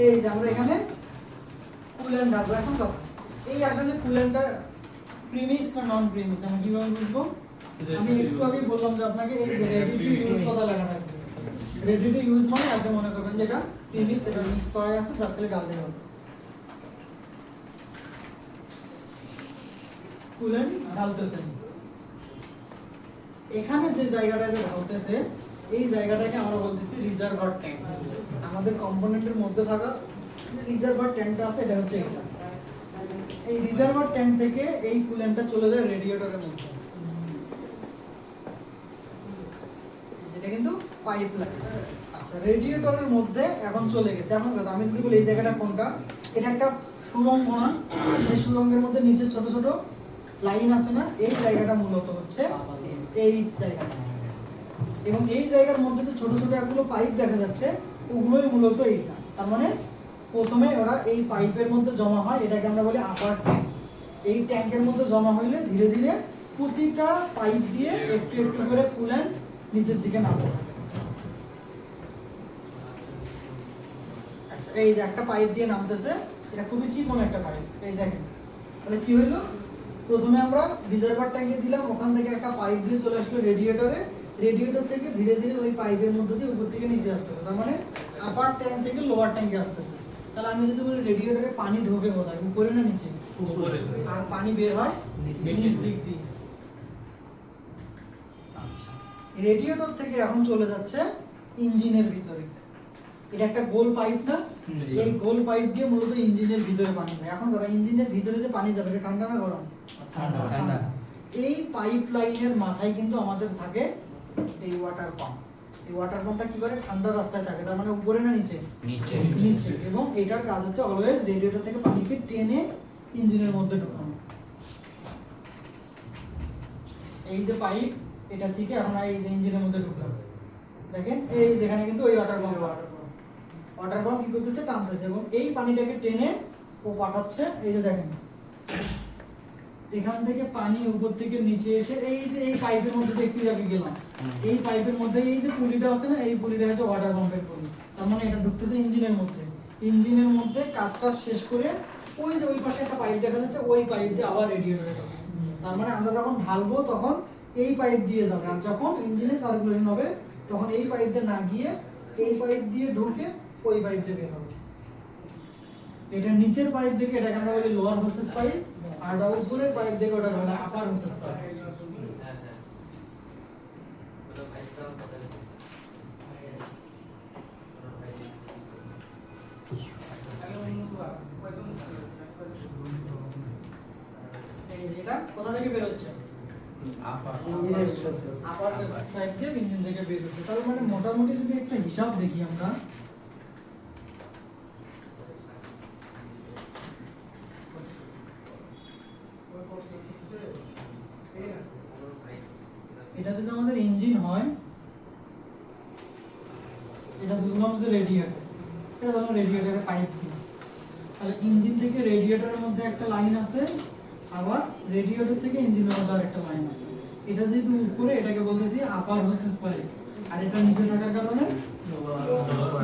এই যে আমরা এখানে কুলেন্ট রাখবো। এখন দেখো এই আসলে কুলেন্টটা প্রিমিক্স না নন প্রিমিক্স আমরা কিভাবে বুঝবো? আমি একটু আগে বললাম যে আপনাকে এই রেডি টু ইউজ কথা লেখা থাকবে। রেডি টু ইউজ মানে আপনি মনে করবেন যে এটা প্রিমিক্স, এটা মিক্স করা আছে, জাস্ট খালি ডাললে হবে। কুলেন্ট ঢালতেছেন, এখানে যে জায়গাটাতে ঢালতেছে এই জায়গাটাকে আমরা বলতেছি রিজার্ভার ট্যাঙ্ক। আমাদের কম্পোনেন্টের মধ্যে থাকা যে রিজার্ভার ট্যাঙ্কটা আছে এটা হচ্ছে এটা। এই রিজার্ভার ট্যাঙ্ক থেকে এই কুলেন্টটা চলে যায় রেডিয়েটরের মধ্যে। এটা কিন্তু পাইপলাইন। আচ্ছা, রেডিয়েটরের মধ্যে এখন চলে গেছে। এখন কথা আমি যদি বলি এই জায়গাটা কোনটা, এটা একটা সুড়ঙ্গ না, সেই সুড়ঙ্গের মধ্যে নিচে ছোট ছোট লাইন আছে না, এই জায়গাটা মূলত হচ্ছে এই জায়গাটা। এবং এই জায়গার মধ্যে যে ছোট ছোট এগুলো পাইপ দেখা যাচ্ছে ওগুলোই মূলত এইটা। তার মানে প্রথমে ওরা এই পাইপের মধ্যে জমা হয়, এটাকে আমরা বলি আপার ট্যাঙ্ক। এই ট্যাঙ্কের মধ্যে জমা হইলে ধীরে ধীরে প্রতিটা পাইপ দিয়ে একটু একটু করে কুলেন্ট নিচের দিকে নামতে থাকে। আচ্ছা, এই যে একটা পাইপ দিয়ে নামতেছে, এটা খুবই চিকন একটা পাইপ। এই দেখেন তাহলে কি হইলো, প্রথমে আমরা রিজার্ভার ট্যাঙ্কে দিলাম, ওখান থেকে একটা পাইপ দিয়ে চলে আসলো রেডিয়েটরে, রেডিয়েটর থেকে ধীরে ধীরে ওই পাইপের মধ্যে দিয়ে উপর থেকে নিচে আসতেছে। তার মানে আপার ট্যাঙ্ক থেকে লোয়ার ট্যাঙ্কে আসতেছে। তাহলে আমি যদি বলি রেডিয়েটরে পানি ঢোকে কোথায়, উপরে না নিচে? উপরে। আর পানি বের হয় নিচ দিক দিয়ে। আচ্ছা, রেডিয়েটর থেকে এখন চলে যাচ্ছে ইঞ্জিনের ভিতরে। এটা একটা গোল পাইপ না, এই গোল পাইপ দিয়ে মূলত ইঞ্জিনের ভিতরে পানি যায়। এখন ধরো ইঞ্জিনের ভিতরে যে পানি যাবে এটা ঠান্ডা না গরম? ঠান্ডা। এই পাইপ লাইনের মাথায় কিন্তু আমাদের থাকে এই ওয়াটার পাম্প। এই ওয়াটার পাম্পটা কি করে, ঠান্ডা রাস্তায় থাকে। তার মানে উপরে না নিচে? নিচে। নিচে। এবং এটার কাজ হচ্ছে অলওয়েজ রেডিয়েটর থেকে পানিকে টেনে ইঞ্জিনের মধ্যে ঢোকানো। এই যে পাইপ, এটা থেকে এখন এই যে ইঞ্জিনের মধ্যে ঢুকলো, দেখেন এই যেখানে কিন্তু ওই ওয়াটার পাম্প কি করতেছে, টানতেছে এবং এই পানিটাকে টেনে ও পাঠাচ্ছে। এই যে দেখেন এখান থেকে পানি উপর থেকে নিচে এসে এই যে এই পাইপের মধ্যে দেখতে যাবে গেলাম, এই পাইপের মধ্যে এই যে পুলিটা আছে না, এই পুলিটা হচ্ছে ওয়াটার পাম্পের পুলি। তার মানে এটা ঢুকতেছে ইঞ্জিনের মধ্যে। ইঞ্জিনের মধ্যে কাজটা শেষ করে ওই যে ওই পাশে একটা পাইপ দেখা যাচ্ছে, ওই পাইপ দিয়ে আবার রেডিয়েটরে ঢোকে। তার মানে আমরা যখন ঢালবো তখন এই পাইপ দিয়ে যাবে, আর যখন ইঞ্জিনে সার্কুলেশন হবে তখন এই পাইপ দিয়ে না গিয়ে এই পাইপ দিয়ে ঢুকে ওই পাইপ দিয়ে বের হবে। এটা নিচের পাইপ থেকে এটাকে আমরা বলি লোয়ার হোসেস পাইপ, আর উপরের পাইপ থেকে ওটা বলা আপার হোসেস পাইপ। এই যে এটা কোথা থেকে বের হচ্ছে, আপার হোসেস পাইপ দিয়ে ইঞ্জিন থেকে বের হচ্ছে। তার মানে মোটামুটি যদি একটা হিসাব দেখি আমরা, এটা যদি আমাদের ইঞ্জিন হয়, এটা ধরলাম যে রেডিয়েটর, এটা ধরলাম রেডিয়েটরের পাইপ দিয়ে, তাহলে ইঞ্জিন থেকে রেডিয়েটরের মধ্যে একটা লাইন আছে, আবার রেডিয়েটর থেকে ইঞ্জিনের মধ্যে আরেকটা লাইন আছে। এটা যেহেতু উপরে, এটাকে বলতেছি আপার হোসেস পাইপ, আর এটা নিচে থাকার কারণে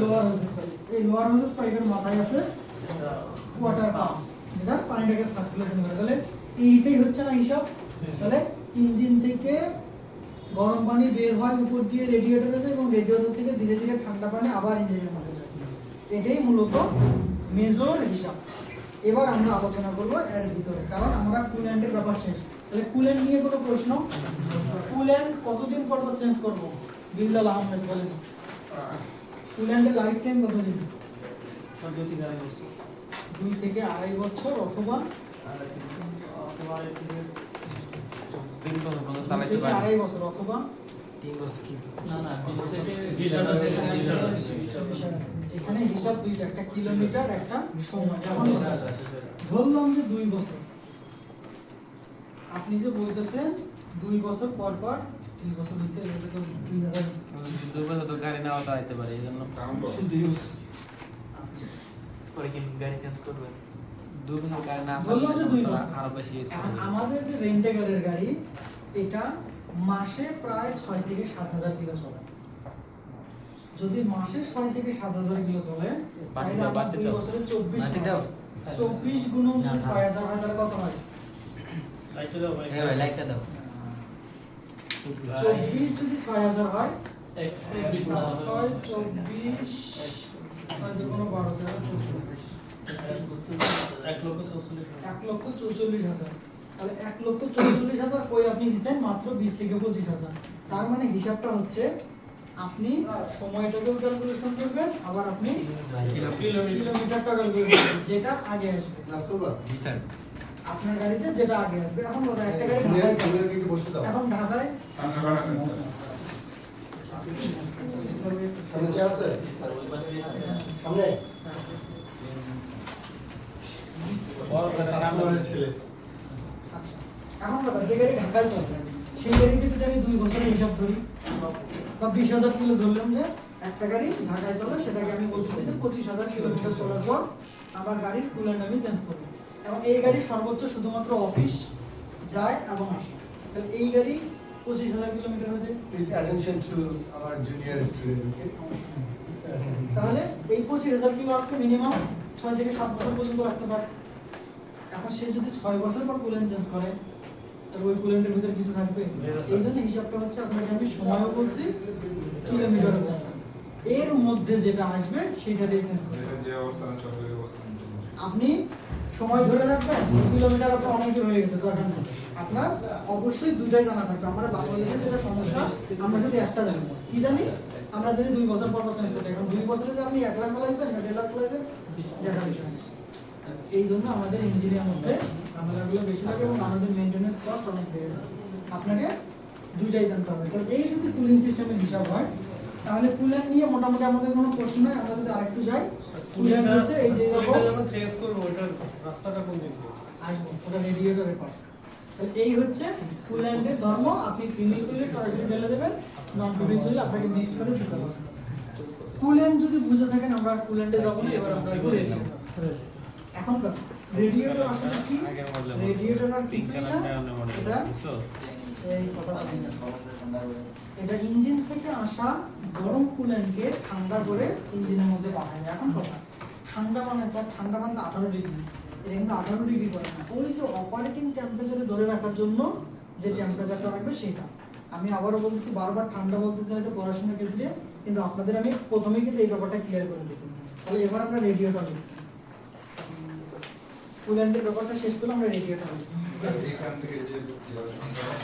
লোয়ার হোসেস পাইপ। এই লোয়ার হোসেস পাইপের মাথায় আছে ওয়াটার পাম্প, যেটা পানিটাকে সার্কুলেশন করে। তাহলে এইটাই হচ্ছে না হিসাব। তাহলে ইঞ্জিন থেকে গরম পানি বের হয় উপর দিয়ে রেডিয়েটরে যায়, এবং রেডিয়েটর থেকে ধীরে ধীরে ঠান্ডা পানি আবার ইঞ্জিনের মধ্যে যায়। এটাই মূলত মেজর হিসাব। এবার আমরা আলোচনা করব এর ভিতরে, কারণ আমরা কুলেন্টের ব্যাপার শেষ। তাহলে কুলেন্ট নিয়ে কোনো প্রশ্ন? কুলেন্ট কতদিন পর পর চেঞ্জ করব? বিল্লাল আহমেদ বলেন, কুলেন্টের লাইফ টাইম কতদিন? 2 থেকে 2.5 বছর, অথবা 2.5 বছর, অথবা 3 বছর। না না, এখানে হিসাব দুইটা, একটা কিলোমিটার, একটা সময়। ধরলাম যে 2 বছর, আপনি যে বলতেছেন 2 বছর পর পর 3 বছর দিচ্ছে, এটা তো 2 বছর তো গাড়ি নেওয়া তো আইতে পারে, এইজন্য 2 বছর পরে কি গাড়ি চেঞ্জ করবেন? 2 বছর গাড়ি না বললাম যে 2 বছর আরো বেশি ইউজ করবেন। আমাদের যে রেন্টেকারের গাড়ি, এটা মাসে প্রায় 6 থেকে 7,000 কিলো চলে। যদি মাসে 6 থেকে 7000 কিলো চলে তাহলে আমার 2 বছরে 24 গুণ 6000 হয় তাহলে কত হয়? লাইটটা দাও ভাই, লাইটটা দাও। 24 যদি 6000 হয় 1 6 24 হয়তো কোনো 12 1,44,000 তাহলে 1,44,000 কই আপনি দিচ্ছেন মাত্র 20 থেকে 25,000। তার মানে হিসাবটা হচ্ছে আপনি সময়টাকেও ক্যালকুলেশন করবেন আবার আপনি কিলোমিটারটা ক্যালকুলেশন করবেন যেটা আগে আসবে। ক্লাস করবা? জি স্যার। আপনার গাড়িতে যেটা আগে আসবে। এখন কথা একটা গাড়ি ঢাকায় চলে। এখন ঢাকায় সামনে চেয়ার আছে? সামনে কাস্টমারের ছেলে। আচ্ছা এখন কথা যে গাড়ি ঢাকায় চলে সেই গাড়িতে যদি আমি 2 বছরের হিসাব ধরি বা 20,000 কিলো ধরলাম যে একটা গাড়ি ঢাকায় চলে সেটাকে আমি বলতেছি যে 25,000 কিলোমিটার চলার পর আমার গাড়ির কুলান্ট আমি চেঞ্জ করব। এবং এই গাড়ি সর্বোচ্চ শুধুমাত্র অফিস যায় এবং আসে। তাহলে এই গাড়ি 25,000 কিলোমিটার হয়ে যায়। Please attention to our junior student, okay? তাহলে এই 25,000 কিলো আজকে মিনিমাম 6 থেকে 7 বছর পর্যন্ত রাখতে পারে। এখন সে যদি 6 বছর পর কুলেন্ট চেঞ্জ করে তাহলে ওই কুলেন্টের ভিতরে কিছু থাকবে। এই জন্য হিসাবটা হচ্ছে আপনাকে আমি সময়ও বলছি কিলোমিটারও বলছি। এর মধ্যে যেটা আসবে সেটা দিয়ে চেঞ্জ করবে। আপনি সময় ধরে রাখবেন কিলোমিটার আপনার অনেকই হয়ে গেছে দরকার নেই। আপনার অবশ্যই দুইটাই জানা থাকবে। আমরা বাংলাদেশে যেটা সমস্যা আমরা যদি একটা জানি কি জানি আমরা যদি 2 বছর পর চেঞ্জ করতে এখন 2 বছরে যে আপনি 1 লাখ চালাইছেন না 1.5 লাখ চালাইছেন দেখা বিষয় না। এই জন্য আমাদের ইঞ্জিনের মধ্যে ঝামেলাগুলো বেশি লাগে এবং আমাদের মেইনটেনেন্স কস্ট অনেক বেড়ে যায়। আপনাকে দুইটাই জানতে হবে। তো এই যদি কুলিং সিস্টেমের হিসাব হয় তাহলে কুলেন্ট নিয়ে মোটামুটি আমাদের কোনো প্রশ্ন নাই। আমরা যদি আরেকটু যাই কুলেন্ট হচ্ছে এই যে এটা যখন চেঞ্জ করব ওটা রাস্তাটা কোন দিক দিয়ে আসবো ওটা রেডিয়েটরের পাশ। তাহলে এই হচ্ছে কুলেন্টের ধর্ম। আপনি প্রিমিক্স হলে সরাসরি ঢেলে দেবেন, নন প্রিমিক্স হলে আপনাকে মিক্স করে দিতে হবে। কুলেন্ট যদি বুঝে থাকেন আমরা কুলেন্টে যাব না। এবার আমরা একটু রেডিয়েটর। এখন কথা রেডিয়েটর আসলে কি? রেডিয়েটর আর কিছুই না, এটা এই কথাটা এটা ইঞ্জিন থেকে আসা গরম কুলেন্টকে ঠান্ডা করে ইঞ্জিনের মধ্যে পাঠায়। এখন কথা ঠান্ডা মানে স্যার ঠান্ডা মানে 18 ডিগ্রি। এটা কিন্তু 18 ডিগ্রি করে না, ওই যে অপারেটিং টেম্পারেচারে ধরে রাখার জন্য যে টেম্পারেচারটা রাখবে সেটা। আমি আবারও বলতেছি বারবার ঠান্ডা বলতেছি হয়তো পড়াশোনার ক্ষেত্রে, কিন্তু আপনাদের আমি প্রথমেই কিন্তু এই ব্যাপারটা ক্লিয়ার করে দিয়েছি। তাহলে এবার আমরা রেডিয়েটর লিখি। কুলেন্টের ব্যাপারটা শেষ করলে আমরা রেডিয়েটর লিখি।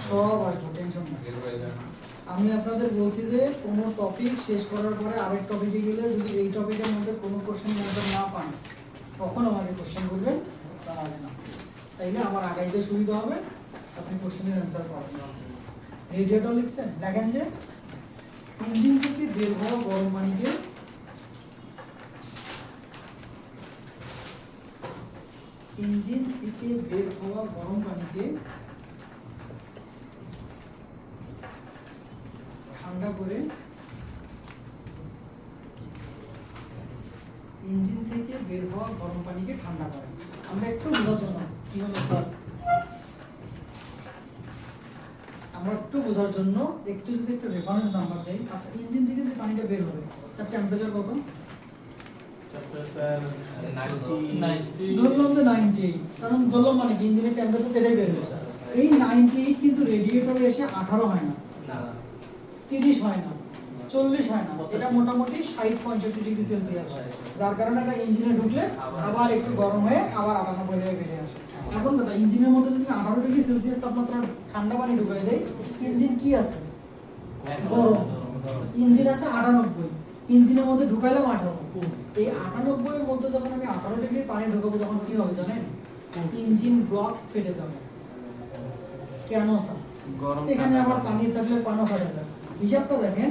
সব আসবো, টেনশন না। আমি আপনাদের বলছি যে কোনো টপিক শেষ করার পরে আরেক টপিকে গেলে যদি এই টপিকের মধ্যে কোনো কোশ্চেন অ্যান্সার না পান তখন আমাকে কোশ্চেন করবেন, তার আগে না। তাইলে আমার আগাইতে সুবিধা হবে, আপনি কোশ্চেনের অ্যান্সার পাবেন। রেডিয়েটর লিখছেন, দেখেন যে ইঞ্জিন থেকে বের হওয়া গরম পানিকে ঠান্ডা করে ইঞ্জিন থেকে বের হওয়া গরম পানিকে ঠান্ডা করে। আমরা একটু বোঝার জন্য কি হলো স্যার, আমরা একটু বোঝার জন্য একটু যদি একটা রেফারেন্স নাম্বার দেই। আচ্ছা ইঞ্জিন থেকে যে পানিটা বের হবে তার টেম্পারেচার কত? ধরলাম যে 98, কারণ ধরলাম মানে কি ইঞ্জিনের টেম্পারেচার এটাই বের হয়েছে। এই 98 কিন্তু রেডিয়েটরে এসে 18 হয় না, 30 হয় না, 40 হয় না, এটা মোটামুটি 60-65 ডিগ্রি সেলসিয়াস হয়। যার কারণে এটা ইঞ্জিনে ঢুকলে আবার একটু গরম হয়ে আবার 98 হয়ে বেরিয়ে আসে। এখন কথা ইঞ্জিনের মধ্যে যদি 18 ডিগ্রি সেলসিয়াস তাপমাত্রা ঠান্ডা পানি ঢুকাই দেয়, ইঞ্জিন কি আছে? গরম। ইঞ্জিন আছে 98, ইঞ্জিনের মধ্যে ঢুকাইলাম 18। এই 98 এর মধ্যে যখন আমি 18 ডিগ্রি পানি ঢুকাবো তখন কি হবে জানেন? ইঞ্জিন ব্লক ফেটে যাবে। কেন স্যার? এখানে আবার পানি থাকলে পানি ফাটে যায়। হিসাবটা দেখেন,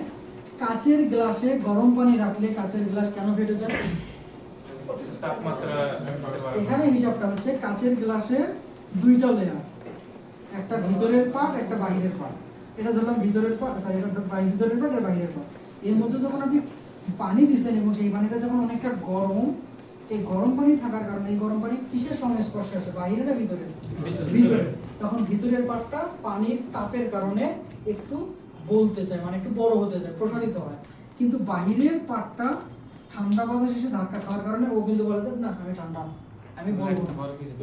কাচের গ্লাসে গরম পানি রাখলে কাচের গ্লাস কেন ফেটে যায়? তাপমাত্রা এখানে হিসাবটা হচ্ছে কাচের গ্লাসের দুইটা লেয়ার, একটা ভিতরের পার্ট একটা বাইরের পার্ট। এটা ধরলাম ভিতরের পার্ট, সরি এটা ভিতরের পার্ট আর বাইরের পার্ট। এর মধ্যে যখন আপনি পানি দিচ্ছেন এবং সেই পানিটা যখন অনেকটা গরম, এই গরম পানি থাকার কারণে এই গরম পানি কিসের সংস্পর্শে আসে, বাইরে না ভিতরে? ভিতরে। তখন ভিতরের পার্টটা পানির তাপের কারণে একটু বলতে চায়, মানে একটু বড় হতে চায়, প্রসারিত হয়। কিন্তু বাহিরের পার্টটা ঠান্ডা বাতাস এসে ধাক্কা খাওয়ার কারণে ও কিন্তু বলে দেন না আমি ঠান্ডা, আমি বলবো না।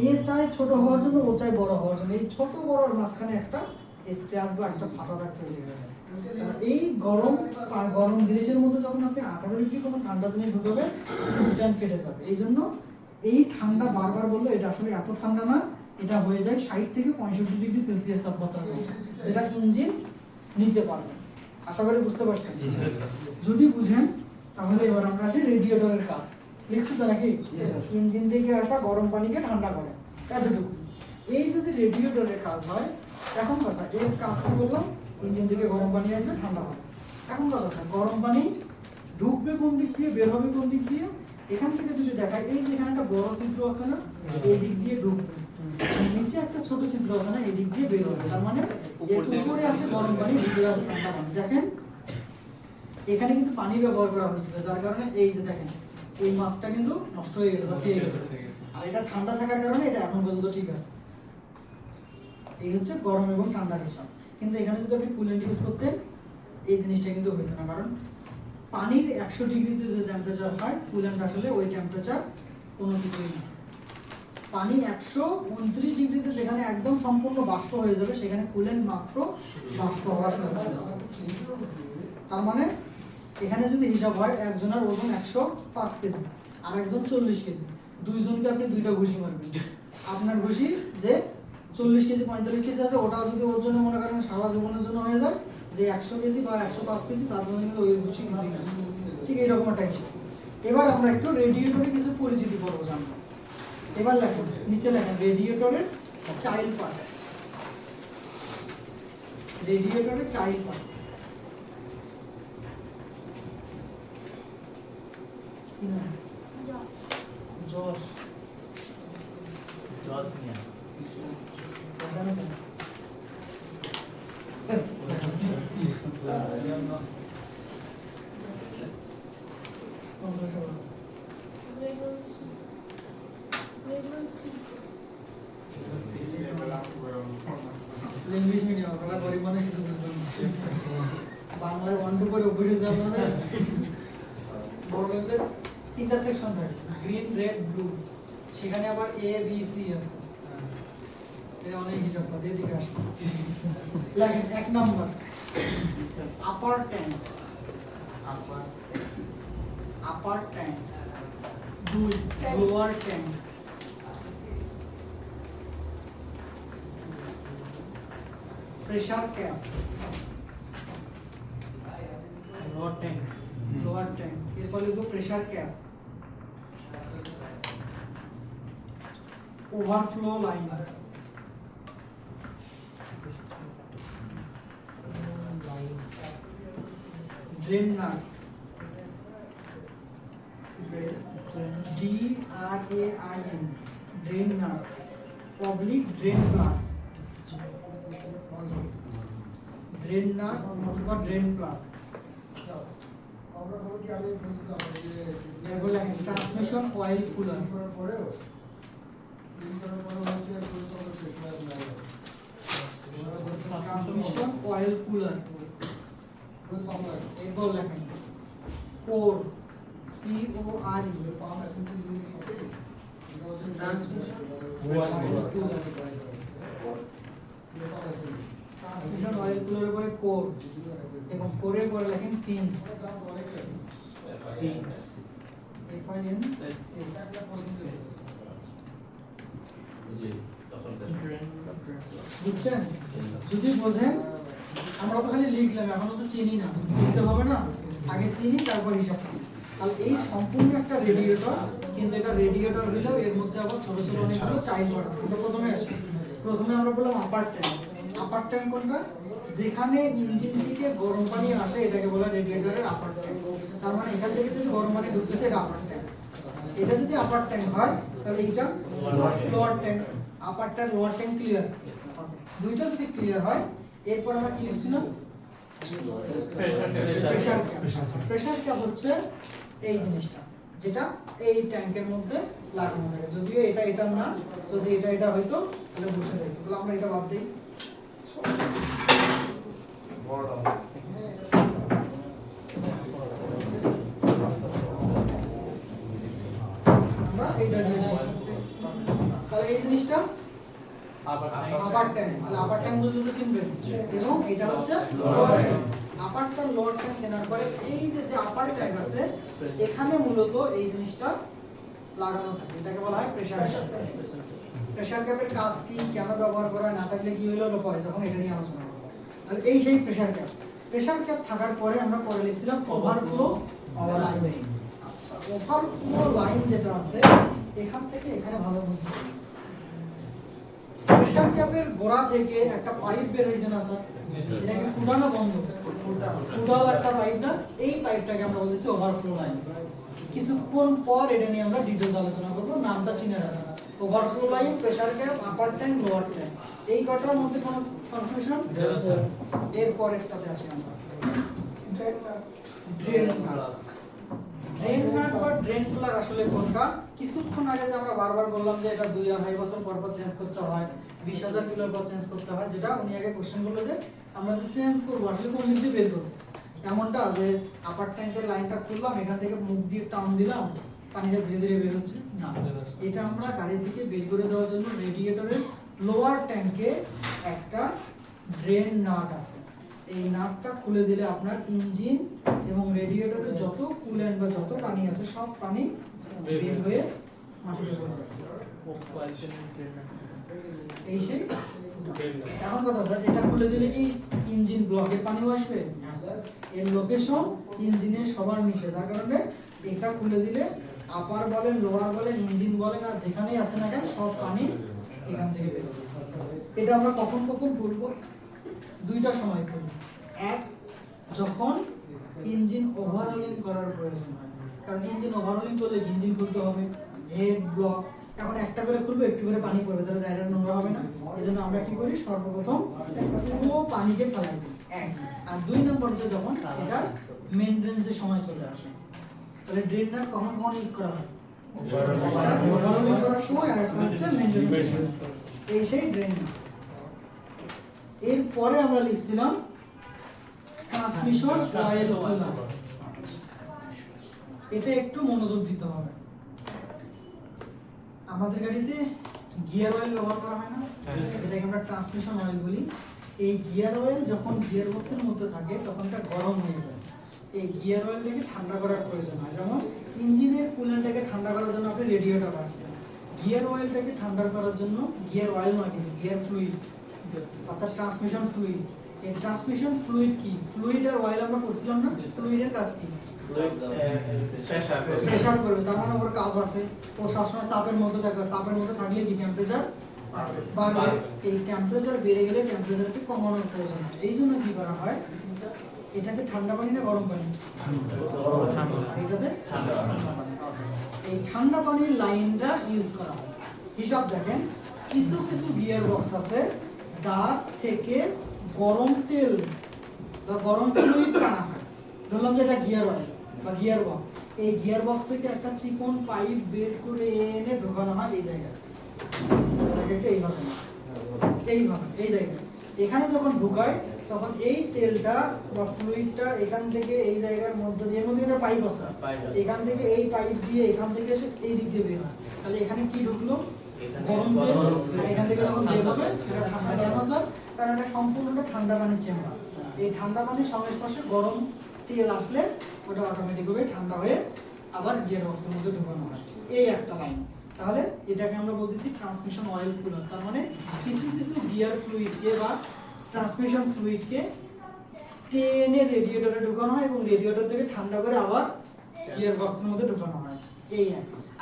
এ চাই ছোট হওয়ার জন্য, ও চাই বড় হওয়ার জন্য। এই ছোট বড়র মাঝখানে একটা স্ক্র্যাচ বা একটা ফাটা দাগ তৈরি হয়ে যায়। এই গরম আর গরম জিনিসের মধ্যে যখন আপনি 18 ডিগ্রি কোনো ঠান্ডা জিনিস ঢুকাবে, ইনস্ট্যান্ট ফেটে যাবে। এই জন্য এই ঠান্ডা বারবার বললো এটা আসলে এত ঠান্ডা না, এটা হয়ে যায় 60 থেকে 65 ডিগ্রি সেলসিয়াস তাপমাত্রা, যেটা ইঞ্জিন নিতে পারবে। আশা করি বুঝতে পারছেন। যদি বুঝেন তাহলে এবার আমরা আসি রেডিয়েটরের কাজ। লিখছি তো নাকি? ইঞ্জিন থেকে আসা গরম পানিকে ঠান্ডা করে, এতটুকু। এই যদি রেডিয়েটরের কাজ হয়, এখন কথা এর কাজ কি বললাম? ইঞ্জিন থেকে গরম পানি আসবে, ঠান্ডা হবে। এখন কথা গরম পানি ঢুকবে কোন দিক দিয়ে, বের হবে কোন দিক দিয়ে? এখান থেকে যদি দেখায়, এই যে এখানে একটা বড় ছিদ্র আছে না, এই দিক দিয়ে ঢুকবে। নিচে একটা ছোট ছিদ্র আছে না, এই দিক দিয়ে বের হবে। তার মানে উপরে আছে গরম পানি, ভিতরে আছে ঠান্ডা পানি। দেখেন এখানে কিন্তু পানি ব্যবহার করা হয়েছিল, যার কারণে এই যে দেখেন এই মাপটা কিন্তু নষ্ট হয়ে গেছে বা খেয়ে গেছে। আর এটা ঠান্ডা থাকার কারণে এটা এখন পর্যন্ত ঠিক আছে। এই হচ্ছে গরম এবং ঠান্ডার হিসাব। কিন্তু এখানে যদি আপনি কুলেন্ট ইউজ করতেন, এই জিনিসটা কিন্তু হইতো না। কারণ পানির 100 ডিগ্রিতে যে টেম্পারেচার হয়, কুলেন্ট আসলে ওই টেম্পারেচার কোনো কিছুই না। পানি 129 ডিগ্রিতে যেখানে একদম সম্পূর্ণ বাষ্প হয়ে যাবে, সেখানে কুলেন্ট মাত্র বাষ্প হওয়া শুরু করে। তার মানে এখানে যদি হিসাব হয়, একজনের ওজন 105 কেজি আর একজন 40 কেজি, দুইজনকে আপনি দুইটা ঘুষি মারবেন। আপনার ঘুষি যে 40 কেজি 45 কেজি আছে, ওটাও যদি ওর জন্য মনে করেন সারা জীবনের জন্য হয়ে যায়, যে 100 কেজি বা 105 কেজি, তার জন্য কিন্তু ওই ঘুষি কিছুই না। ঠিক এইরকম একটা হিসাব। এবার আমরা একটু রেডিয়েটরে কিছু পরিচিতি করবো, জানবো। এবার লেখেন, নিচে লেখেন রেডিয়েটরের চাইল্ড পার্ট। রেডিয়েটরের চাইল্ড পার্ট জশ ইংলিশ মিডিয়াম, আমরা গরিব মানুষ কিছু বুঝলাম না। বাংলায় 1 2 করে অভ্যাস হয়েছে আপনাদের। বড়দের 3টা সেকশন থাকে, গ্রিন রেড ব্লু, সেখানে আবার এ বি সি আছে। এটা অনেক হিসাব করে এদিকে আসে। লেখেন 1 number upper tank, upper tank. 2 lower tank, 3 pressure cap, lower tank, lower tank এরপর লিখবো pressure cap, overflow line, drain nut, DRAIN drain nut, public drain plug, drain nut অথবা ড্রেন প্লাগ। এরপর লেখেন transmission oil cooler, transmission oil cooler. এরপর লেখেন core, CORE transmission oil cooler, transmission oil কুলারের পরে core এবং কোরের পরে লেখেন ফিন্স, বুঝছেন? যদি বোঝেন, আমরা তো খালি লিখলাম, এখনো তো চিনি না, চিনতে হবে না, আগে চিনি তারপর হিসাব করি। তাহলে এই সম্পূর্ণ একটা রেডিয়েটর, কিন্তু এটা রেডিয়েটর হলেও এর মধ্যে আবার ছোট ছোট অনেকগুলো চাইল্ড পার্ট আছে। আমরা প্রথমে আসি, প্রথমে আমরা বললাম আপার ট্যাঙ্ক। আপার ট্যাঙ্ক কোনটা? যেখানে ইঞ্জিন থেকে গরম পানি আসে, এটাকে বলা রেডিয়েটরের আপার ট্যাঙ্ক। তার মানে এখান থেকে যদি গরম পানি ঢুকতেছে, এটা আপার ট্যাঙ্ক। এটা যদি আপার ট্যাঙ্ক হয়, তাহলে এইটা lower tank. Upper tank lower tank clear, দুইটা যদি ক্লিয়ার হয়, এরপর আমরা কি লিখছিলাম? প্রেসার ক্যাপ হচ্ছে এই জিনিসটা, যেটা এই ট্যাঙ্কের মধ্যে লাগানো থাকে। যদিও এটা এটা না, যদি এটা এটা হয়তো তাহলে বসে যাইতো। তাহলে আমরা এটা বাদ দিই। এইটা দিয়ে শেষ। তাহলে এই জিনিসটা আপার ট্যাঙ্ক, তাহলে আপার ট্যাঙ্ক বলতে চিনবেন, এবং এটা হচ্ছে লোয়ার ট্যাঙ্ক। আপারটা লোয়ার ট্যাঙ্ক চেনার পরে এই যে আপার ট্যাঙ্ক আছে এখানে মূলত এই জিনিসটা লাগানো থাকে, এটাকে বলা হয় প্রেসার ক্যাপ। প্রেসার ক্যাপের কাজ কি, কেন ব্যবহার করা হয়, না থাকলে কি হলো পরে যখন এটা নিয়ে আলোচনা করব। তাহলে এই সেই প্রেসার ক্যাপ। প্রেসার ক্যাপ থাকার পরে আমরা পরে লিখছিলাম ওভারফ্লো লাইন। আচ্ছা, ওভারফ্লো লাইন যেটা আছে এখান থেকে এখানে ভালো বুঝতে হবে। প্রেসার ক্যাপের গোড়া থেকে একটা পাইপ বের হয়েছে না স্যার, এটাকে ফুটানো বন্ধ, ফুটালো একটা পাইপ না, এই পাইপটাকে আমরা বলতেছি ওভারফ্লো লাইন। কিছুক্ষণ পর এটা নিয়ে আমরা ডিটেইলস আলোচনা করব, নামটা চিনে রাখা। ওভারফ্লো লাইন, প্রেসার ক্যাপ, আপার ট্যাঙ্ক, লোয়ার ট্যাঙ্ক, এই কটার মধ্যে কোনো কনফিউশন? এর পরেরটাতে আসি আমরা। Drain nut. ড্রেন নাট বা ড্রেন প্লাগ আসলে কোনটা? কিছুক্ষণ আগে যে আমরা বারবার বললাম যে এটা 2-2.5 বছর পর পর চেঞ্জ করতে হয়, 20,000 কিলোর পর চেঞ্জ করতে হয়, যেটা উনি আগে কোশ্চেন করলো যে আমরা যে চেঞ্জ করব আসলে কোন দিক দিয়ে বের করব। এমনটা যে আপার ট্যাঙ্কের লাইনটা খুললাম, এখান থেকে মুখ দিয়ে টান দিলাম, পানিটা ধীরে ধীরে বের হচ্ছে না, এটা আমরা গাড়ি থেকে বের করে দেওয়ার জন্য রেডিয়েটরের লোয়ার ট্যাঙ্কে একটা ড্রেন নাট আছে। এই নাটটা খুলে দিলে আপনার ইঞ্জিন এবং রেডিয়েটরে যত কুলেন্ট বা যত পানি আছে সব পানি বের হয়ে মাটিতে পড়ে যাবে। এই সেই এখন কথা স্যার, এটা খুলে দিলে কি ইঞ্জিন ব্লকের পানিও আসবে? এর লোকেশন ইঞ্জিনের সবার নিচে, যার কারণে এটা খুলে দিলে আপার বলেন, লোয়ার বলেন, ইঞ্জিন বলেন, আর যেখানেই আছে না কেন সব পানি এখান থেকে বের হবে। এটা আমরা কখন কখন খুলবো? দুইটা সময় খুলবো। এক, যখন ইঞ্জিন ওভারহলিং করার প্রয়োজন হয়, কারণ ইঞ্জিন ওভারহলিং করলে ইঞ্জিন খুলতে হবে, হেড ব্লক, এখন একটা করে খুলবো একটু করে পানি পড়বে, তাহলে জায়গাটা নোংরা হবে না, এজন্য আমরা কি করি সর্বপ্রথম পুরো পানিকে ফেলাই দিই। এক, আর 2 নম্বর যে যখন এটা মেইনটেনেন্সের সময় চলে আসে, তাহলে ড্রেন নাট কখন কখন ইউজ করা হয়? ওভারহলিং করার সময়, আর একটা হচ্ছে মেইনটেনেন্স। এই সেই ড্রেন নাট। এরপরে আমরা লিখছিলাম ট্রান্সমিশন অয়েল কুলার। এটা একটু মনোযোগ দিতে হবে। আমাদের গাড়িতে গিয়ার অয়েল ব্যবহার করা হয় না, এটাকে আমরা ট্রান্সমিশন অয়েল বলি। এই গিয়ার অয়েল যখন গিয়ার বক্সের মধ্যে থাকে তখন এটা গরম হয়ে যায়, এই গিয়ার অয়েলটাকে ঠান্ডা করার প্রয়োজন হয়। যেমন ইঞ্জিনের কুলেন্টটাকে ঠান্ডা করার জন্য আপনি রেডিয়েটর রাখছেন, গিয়ার অয়েলটাকে ঠান্ডা করার জন্য, গিয়ার অয়েল নয় কিন্তু গিয়ার ফ্লুইড অর্থাৎ ট্রান্সমিশন ফ্লুইড। এই ট্রান্সমিশন ফ্লুইড কি? ফ্লুইড আর অয়েল আমরা পড়ছিলাম না, ফ্লুইডের কাজ কি? প্রেসার করবে, তার মানে ওর কাজ আছে, ও সবসময় চাপের মধ্যে থাকবে, চাপের মধ্যে থাকলে কি টেম্পারেচার বাড়বে, এই টেম্পারেচার বেড়ে গেলে টেম্পারেচারকে কমানোর প্রয়োজন হয়। এই জন্য কি করা হয়, এটাতে ঠান্ডা পানি না গরম পানি? এটাতে ঠান্ডা পানি। এই ঠান্ডা পানির লাইনটা ইউজ করা হয়। হিসাব দেখেন, কিছু কিছু গিয়ার বক্স আছে যার থেকে গরম তেল বা গরম ফ্লুইড টানা হয়। ধরলাম যে এটা গিয়ার অয়েল বা গিয়ার বক্স, এই গিয়ার বক্স থেকে একটা চিকন পাইপ বের করে এনে ঢোকানো হয় এই জায়গায়, এইভাবে এইভাবে এই জায়গায়। এখানে যখন ঢুকায় তখন এই তেলটা বা ফ্লুইডটা এখান থেকে এই জায়গার মধ্যে দিয়ে, এর মধ্যে একটা পাইপ আছে, এখান থেকে এই পাইপ দিয়ে এখান থেকে এসে এই দিক দিয়ে বের হয়। তাহলে এখানে কি ঢুকলো? গরম তেল। আর এখান থেকে যখন বের হবে এটা ঠান্ডা। কেন স্যার? কারণ এটা সম্পূর্ণটা ঠান্ডা পানির চেম্বার। এই ঠান্ডা পানির সংস্পর্শে গরম তেল আসলে ওটা অটোমেটিকভাবে ঠান্ডা হয়ে আবার গিয়ার বক্সের মধ্যে ঢোকানো হয়। এই একটা লাইন। তাহলে এটাকে আমরা বলতেছি ট্রান্সমিশন অয়েল কুলার। তার মানে কিছু কিছু গিয়ার ফ্লুইডকে বা ট্রান্সমিশন ফ্লুইডকে টেনে রেডিয়েটরে ঢোকানো হয় এবং রেডিয়েটর থেকে ঠান্ডা করে আবার গিয়ার বক্সের মধ্যে ঢোকানো হয়। এই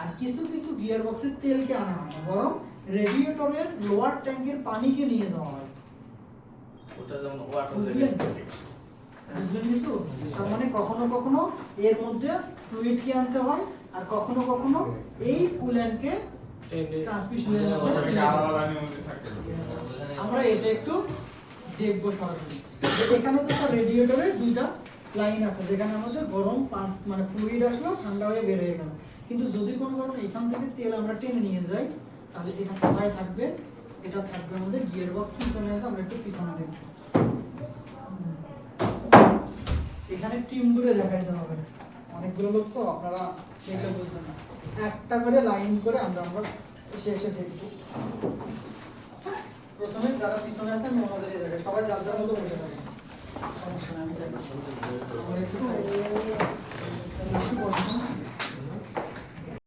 আর কিছু কিছু গিয়ার বক্সের তেলকে আনা হয় না, বরং রেডিয়েটরের লোয়ার ট্যাঙ্কের পানিকে নিয়ে যাওয়া হয়। ওটা যেমন ওয়াটার বুঝলেন? বুঝলেন কিছু? তার মানে কখনো কখনো এর মধ্যে ফ্লুইডকে আনতে হয়, আর কখনো কখনো এই কুলেন্টকে ট্রান্সমিশনের মধ্যে আমরা এটা একটু দেখবো সরাসরি। এখানে তো স্যার রেডিয়েটরের দুইটা লাইন আছে, যেখানে আমাদের গরম মানে ফ্লুইড আসলো, ঠান্ডা হয়ে বের হয়ে গেল। কিন্তু যদি কোনো কারণে এখান থেকে তেল আমরা টেনে নিয়ে যাই, তাহলে এটা কোথায় থাকবে? এটা থাকবে আমাদের গিয়ার বক্স পিছনে আছে। আমরা একটু পিছনে দেখব, এখানে টিম করে দেখাইতে হবে, অনেকগুলো লোক তো আপনারা এগুলো বুঝবেন না। একটা করে লাইন করে আমরা শেষে দেখব। প্রথমে যারা পিছনে আছে আমি ওনাদেরই দেখাই, সবাই যার যার মতো বসে থাকেন, সমস্যা নেই, আমি দেখাই।